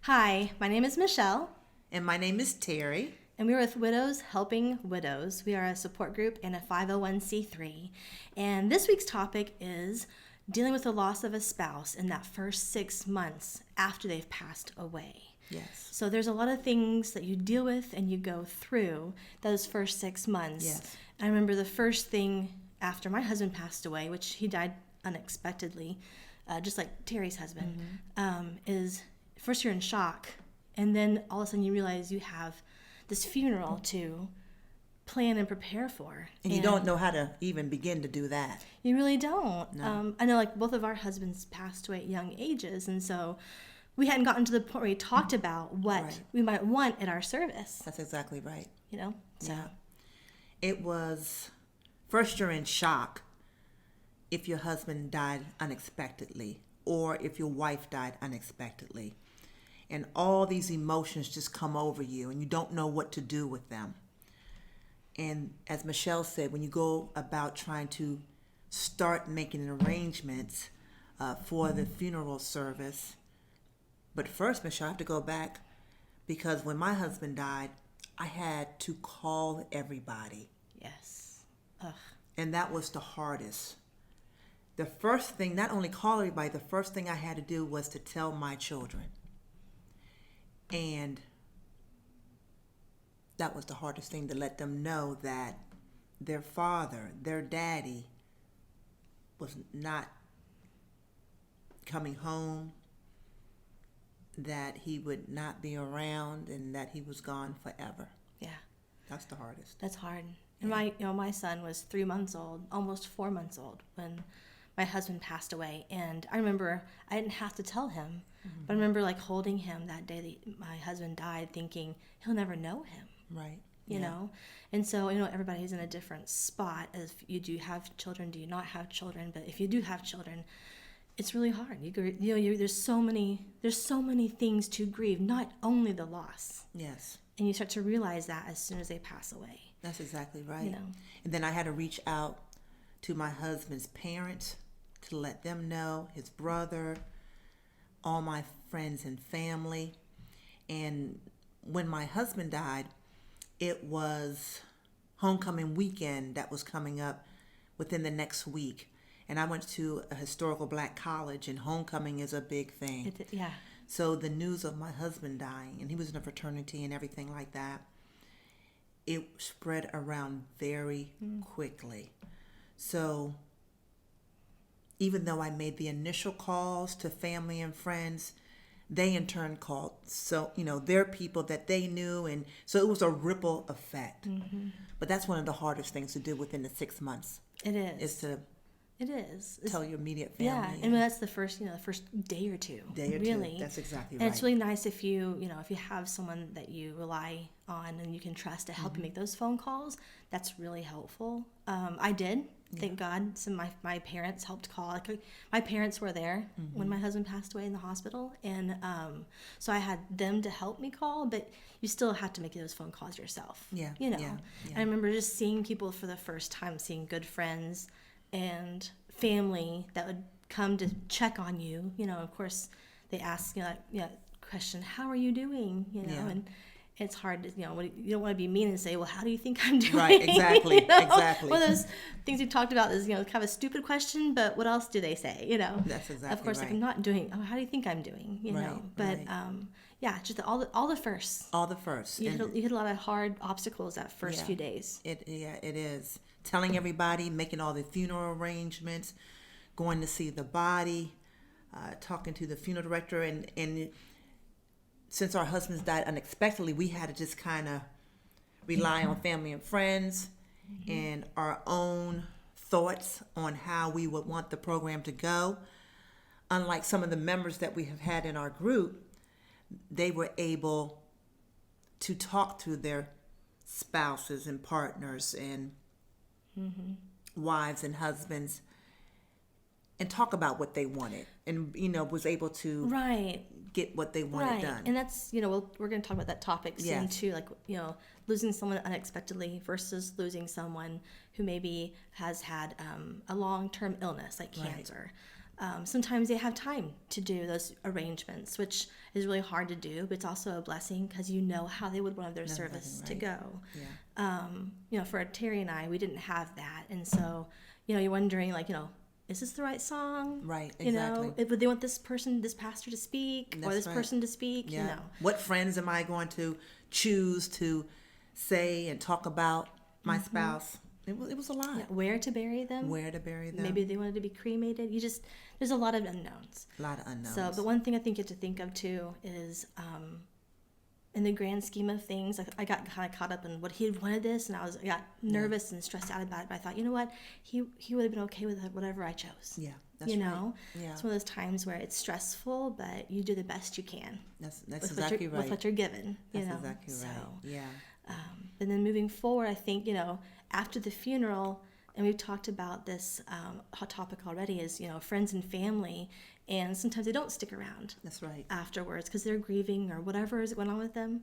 Hi, my name is Michelle, And my name is Terry. and we're with Widows Helping Widows. We are a support group and a 501c3. And this week's topic is dealing with the loss of a spouse in that first 6 months after they've passed away. Yes. So there's a lot of things that you deal with and you go through those first 6 months. Yes. I remember the first thing after my husband passed away, which he died unexpectedly, just like Terry's husband, is first you're in shock. And then all of a sudden you realize you have this funeral to plan and prepare for. And you don't know how to even begin to do that. You really don't. No. I know like both of our husbands passed away at young ages. And so we hadn't gotten to the point where we talked about what Right. we might want at our service, That's exactly right. you know? So, Yeah. It was, first you're in shock if your husband died unexpectedly or if your wife died unexpectedly. And all these emotions just come over you and you don't know what to do with them. And as Michelle said, when you go about trying to start making arrangements for the funeral service, but first, Michelle, I have to go back because when my husband died, I had to call everybody. yes. Ugh. And that was the hardest. The first thing, not only call everybody, the first thing I had to do was to tell my children. And that was the hardest thing, to let them know that their father, their daddy, was not coming home, that he would not be around, and that he was gone forever. Yeah. That's the hardest. That's hard. And my son was 3 months old, almost 4 months old when my husband passed away. And I remember I didn't have to tell him, but I remember like holding him that day that my husband died, thinking he'll never know him. Right. You know, and so everybody's in a different spot. If you do have children, do you not have children? But if you do have children, it's really hard. There's so many things to grieve, not only the loss. Yes. And you start to realize that as soon as they pass away. That's exactly right. You know. And then I had to reach out to my husband's parents to let them know, his brother, all my friends and family. And when my husband died, it was homecoming weekend that was coming up within the next week. And I went to a historical black college, and homecoming is a big thing. Yeah. So the news of my husband dying, and he was in a fraternity and everything like that, it spread around very quickly. So even though I made the initial calls to family and friends, they in turn called their people that they knew, and so it was a ripple effect. But that's one of the hardest things to do within the 6 months. It is. Is to It is. tell your immediate family. Yeah, and that's the first day or two. Really. That's exactly And right. it's really nice if you have someone that you rely on and you can trust to help you make those phone calls. That's really helpful. I did. Thank God. So my parents helped call. Like, my parents were there when my husband passed away in the hospital, and so I had them to help me call. But you still have to make those phone calls yourself. Yeah. And Yeah. I remember just seeing people for the first time, seeing good friends and family that would come to check on you. Of course, they ask question, how are you doing? Yeah. And it's hard to, you don't want to be mean and say, well, how do you think I'm doing? Right, exactly, exactly. One of those things we talked about is, kind of a stupid question, but what else do they say, That's exactly Of course, right. like, I'm not doing, how do you think I'm doing, Right, But, right. just all the firsts. All the first. You hit a lot of hard obstacles that first few days. It is. Telling everybody, making all the funeral arrangements, going to see the body, talking to the funeral director, and since our husbands died unexpectedly, we had to just kind of rely on family and friends and our own thoughts on how we would want the program to go. Unlike some of the members that we have had in our group, they were able to talk to their spouses and partners and wives and husbands and talk about what they wanted, and was able to get what they wanted done. And that's we're going to talk about that topic soon too, like losing someone unexpectedly versus losing someone who maybe has had a long-term illness like cancer. sometimes they have time to do those arrangements, which is really hard to do, but it's also a blessing because you know how they would want their service to go. Yeah. For Terry and I, we didn't have that. And so, you're wondering, like, is this the right song? Right, exactly. Would they want this pastor to speak or this person to speak? Yeah. What friends am I going to choose to say and talk about my spouse? It was a lot. Yeah. Where to bury them? Maybe they wanted to be cremated. There's a lot of unknowns. A lot of unknowns. So, but one thing I think you have to think of too is, in the grand scheme of things, I got kind of caught up in what he had wanted this, and I got nervous and stressed out about it. But I thought, you know what, he would have been okay with whatever I chose. Yeah, that's right. Yeah. It's one of those times where it's stressful, but you do the best you can. That's exactly right. With what you're given. That's exactly right. So, yeah. And then moving forward, I think after the funeral, and we've talked about this hot topic already, is friends and family, and sometimes they don't stick around. That's right. Afterwards, because they're grieving or whatever is going on with them.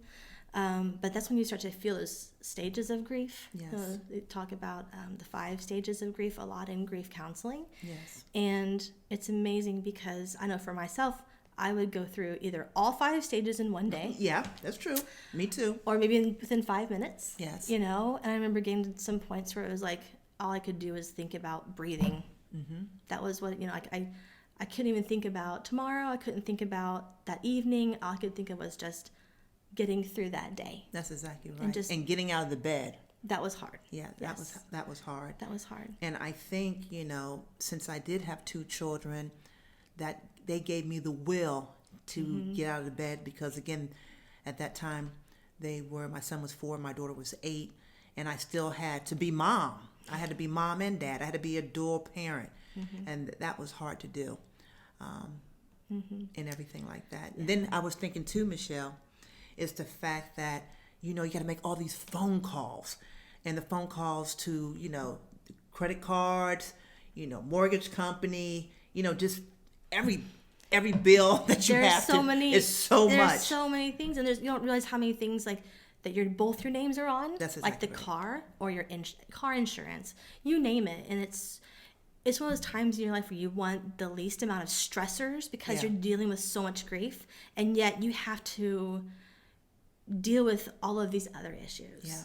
But that's when you start to feel those stages of grief. Yes. They talk about the 5 stages of grief a lot in grief counseling. Yes. And it's amazing because I know for myself, I would go through either all 5 stages in one day. Yeah, that's true. Me too. Or maybe within 5 minutes. Yes. And I remember getting to some points where it was like all I could do was think about breathing. Mm-hmm. That was what I couldn't even think about tomorrow. I couldn't think about that evening. All I could think of was just getting through that day. That's exactly right. And getting out of the bed. That was hard. Yeah, that was hard. That was hard. And I think, since I did have 2 children, that they gave me the will to get out of the bed, because again, at that time, my son was 4, my daughter was 8, and I still had to be mom. I had to be mom and dad. I had to be a dual parent, and that was hard to do, and everything like that. Yeah. And then I was thinking too, Michelle, is the fact that you got to make all these phone calls, and the phone calls to credit cards, mortgage company, just every bill that you have to. There's so much. There's so many things, and you don't realize how many things like that both your names are on. That's exactly like the right. car or your car insurance, you name it, and it's one of those times in your life where you want the least amount of stressors because you're dealing with so much grief, and yet you have to deal with all of these other issues. Yeah.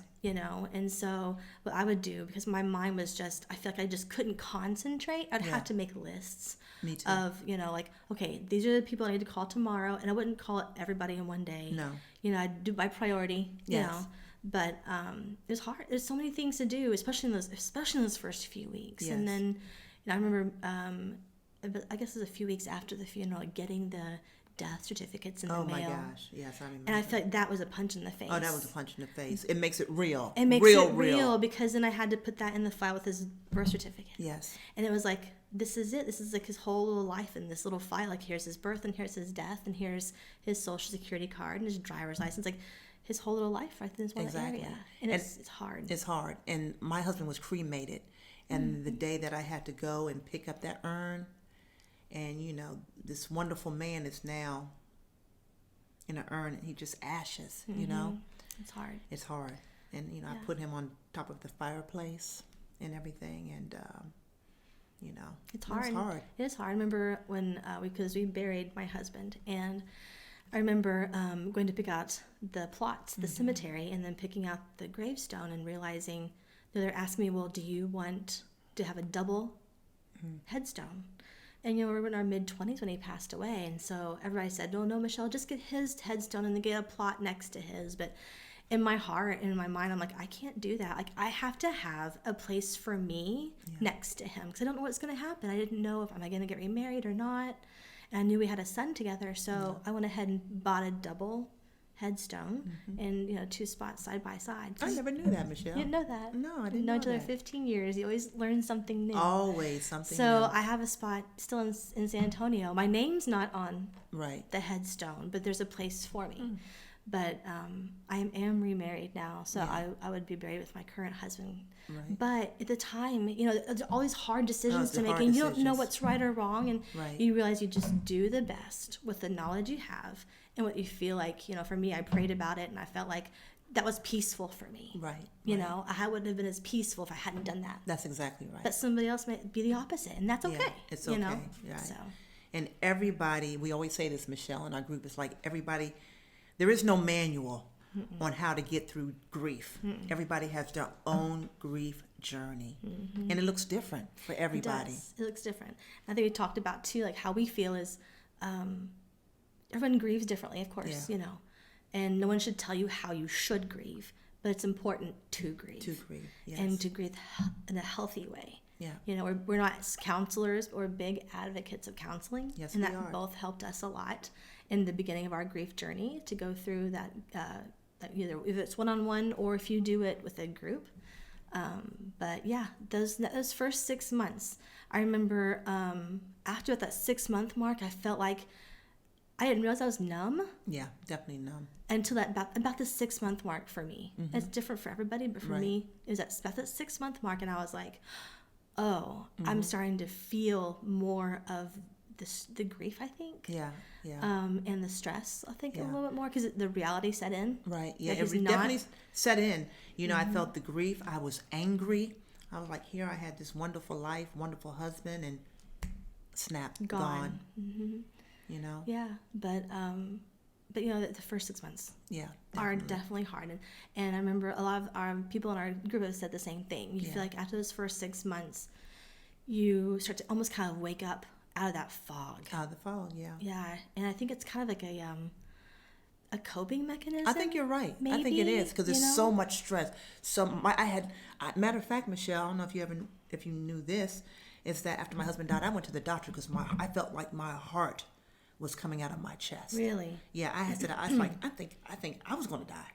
And so what I would do, because my mind was just, I feel like I just couldn't concentrate, I'd have to make lists. Me too. Of, like, okay, these are the people I need to call tomorrow, and I wouldn't call everybody in one day. No. I'd do by priority, yes. But it was hard. There's so many things to do, especially in those first few weeks. Yes. And then, I remember, I guess it was a few weeks after the funeral, getting the death certificates in the mail. Oh my gosh, yes, I remember. And I feel like that was a punch in the face. Oh, that was a punch in the face. It makes it real. It makes it real because then I had to put that in the file with his birth certificate. Yes. And it was like, this is it. This is like his whole little life in this little file. Like, here's his birth, and here's his death, and here's his social security card and his driver's license. Like, his whole little life right in this one area. And it's hard. It's hard. And my husband was cremated. And the day that I had to go and pick up that urn, and this wonderful man is now in an urn, and he just ashes. It's hard. It's hard. And I put him on top of the fireplace and everything, and it's hard. It's hard. It is hard. I remember when because we buried my husband, and I remember going to pick out the plots, the cemetery, and then picking out the gravestone and realizing they're asking me, well, do you want to have a double headstone? And we were in our mid-20s when he passed away, and so everybody said, no, Michelle, just get his headstone and then get a plot next to his. But in my heart and in my mind, I'm like, I can't do that. Like, I have to have a place for me next to him, because I don't know what's going to happen. I didn't know if am I going to get remarried or not, and I knew we had a son together, so I went ahead and bought a double headstone and 2 spots side by side. I never knew that, Michelle. You didn't know that? No, I didn't know know until that. they're 15 years. You always learn something new. Always something new. So I have a spot still in San Antonio. My name's not on the headstone, but there's a place for me. But I am remarried now, so I would be buried with my current husband. Right. But at the time, there's all these hard decisions to make, and you don't know what's right or wrong, and you realize you just do the best with the knowledge you have and what you feel like. For me, I prayed about it, and I felt like that was peaceful for me. Right. You know, I wouldn't have been as peaceful if I hadn't done that. That's exactly right. But somebody else might be the opposite, and that's okay. Yeah, it's okay. You know? Right. So. And everybody, we always say this, Michelle, in our group, it's like everybody, there is no manual on how to get through grief. Everybody has their own grief journey. And it looks different for everybody. It looks different. I think we talked about, too, like how we feel is everyone grieves differently, of course, Yeah. you know. And no one should tell you how you should grieve, but it's important to grieve. To grieve, yes. And to grieve in a healthy way. Yeah. You know, we're not counselors or big advocates of counseling. Yes, and we that are. both helped us a lot in the beginning of our grief journey to go through that either if it's one-on-one or if you do it with a group. But yeah, those first 6 months, I remember after that 6 month mark, I felt like I didn't realize I was numb. Yeah, definitely numb. Until that about the 6 month mark for me. It's different for everybody, but for me, it was about that 6 month mark, and I was like, oh, I'm starting to feel more of the grief, I think. Yeah, yeah. And the stress, I think, a little bit more, because the reality set in. Right, yeah, Like, it definitely set in. You know, I felt the grief. I was angry. I was like, here I had this wonderful life, wonderful husband, and snap, gone. You know? Yeah, but you know, the first 6 months are definitely hard. And I remember a lot of our people in our group have said the same thing. You feel like after those first 6 months, you start to almost kind of wake up out of that fog. Out of the fog, yeah. Yeah, and I think it's kind of like a coping mechanism. I think you're right. Maybe, I think it is, because there's so much stress. So matter of fact, Michelle, I don't know if you knew this, is that after my husband died, I went to the doctor because I felt like my heart was coming out of my chest. Really? Yeah, I was like, I think I was going to die.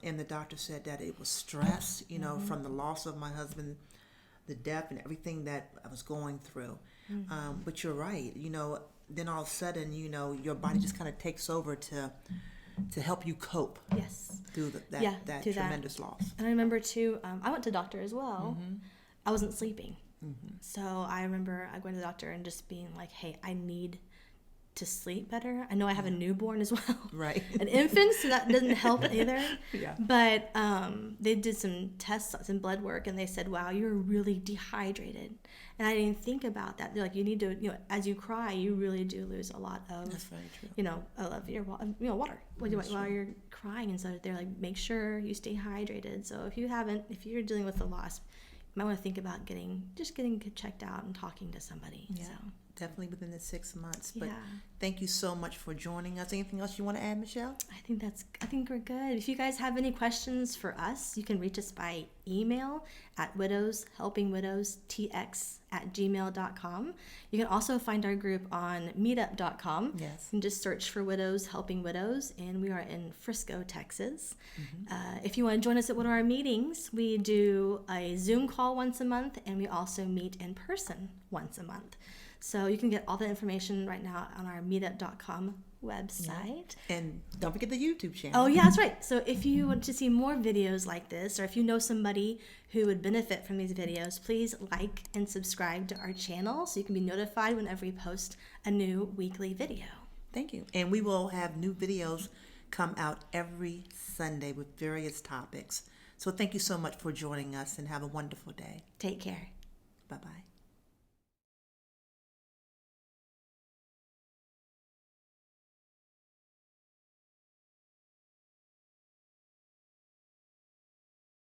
And the doctor said that it was stress, you know, from the loss of my husband, the death, and everything that I was going through. But you're right, you know. Then all of a sudden, you know, your body just kind of takes over to help you cope. Yes. Through that tremendous loss. And I remember too, I went to the doctor as well. I wasn't sleeping. So I remember I going to the doctor and just being like, hey, I need to sleep better. I know I have a newborn as well. Right. An infant, so that doesn't help either. Yeah. But they did some tests, some blood work, and they said, wow, you're really dehydrated. And I didn't think about that. They're like, you need to, you know, as you cry, you really do lose a lot of, That's very true. you know, of your, you know, water while you're crying. And so they're like, make sure you stay hydrated. So if you're dealing with a loss, you might want to think about getting checked out and talking to somebody. Yeah. So. Definitely within the 6 months. But Yeah. thank you so much for joining us. Anything else you want to add, Michelle? I think we're good. If you guys have any questions for us, you can reach us by email at widowshelpingwidowstx@gmail.com. You can also find our group on meetup.com. Yes. And just search for Widows Helping Widows, and we are in Frisco, Texas. If you want to join us at one of our meetings, we do a Zoom call once a month, and we also meet in person once a month. So you can get all the information right now on our meetup.com website. And don't forget the YouTube channel. Oh, yeah, that's right. So if you want to see more videos like this, or if you know somebody who would benefit from these videos, please like and subscribe to our channel so you can be notified whenever we post a new weekly video. Thank you. And we will have new videos come out every Sunday with various topics. So thank you so much for joining us, and have a wonderful day. Take care. Bye-bye.